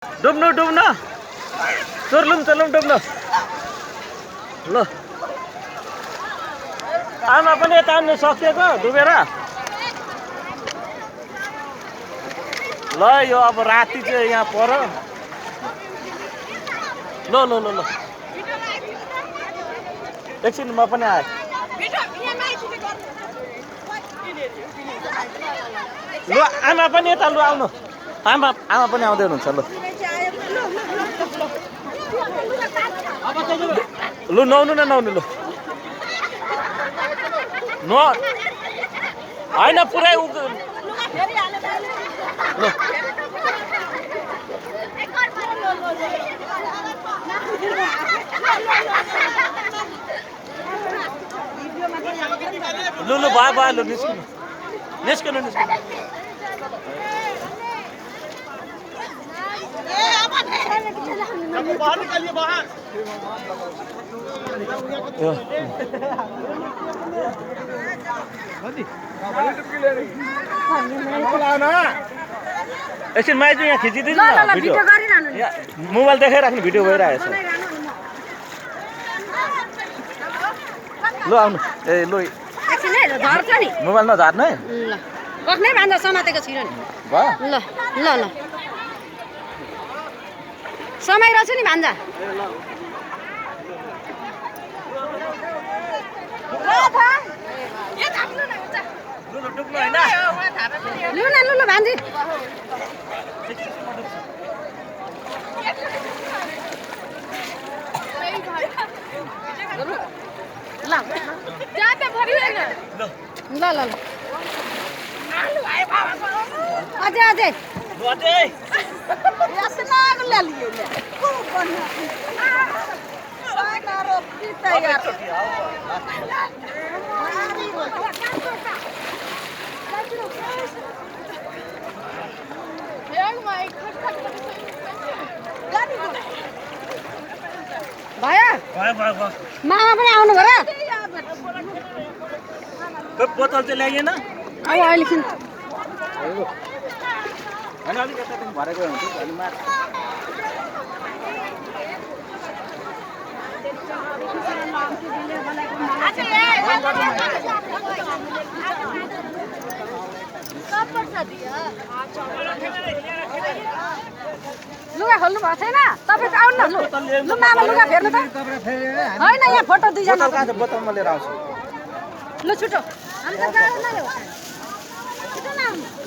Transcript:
डुब्नु डुब्नु चोर्लुम चोर्लुम डुब्नु ल आमा पनि तान्नु सकिएको डुबेर ल यो अब राति चाहिँ यहाँ पर ल ल ल ल एकछिन म पनि आएँ ल आमा पनि यता लु आउनु आमा पनि आउँदै हुनुहुन्छ ल लु नुहाउनु न नुहाउनु लु होइन पुरै लु लु भयो भयो लु निस्किनु निस्किनु निस्किनु एकछिन माइजू यहाँ खिचिदिनु न भिडियो मोबाइल देखाइराख्नु भिडियो भइरहेको छ लु आउनु ए लु मोबाइल नझार्नु है कखनै बाँध्दा समातेको छिरो नि भयो ल ल ल समाइरहेछु नि भान्जा लु न लु ल भान्जी ल ल ल अझै अझै भयो मामा पनि आउनु भयो र बोतल चाहिँ ल्याइएन अब अहिलेखिन होइन अलिक यतादेखि भरेको हुन्छ अलि मार लुगा खोल्नु भएको छैन तपाईँ आउनु न लु मामा लुगा फेर्नु त होइन यहाँ फोटो दुईजना बोतलमा लिएर आउँछु लु छिटो हामी त गाडी नै हो छिटो न आउनु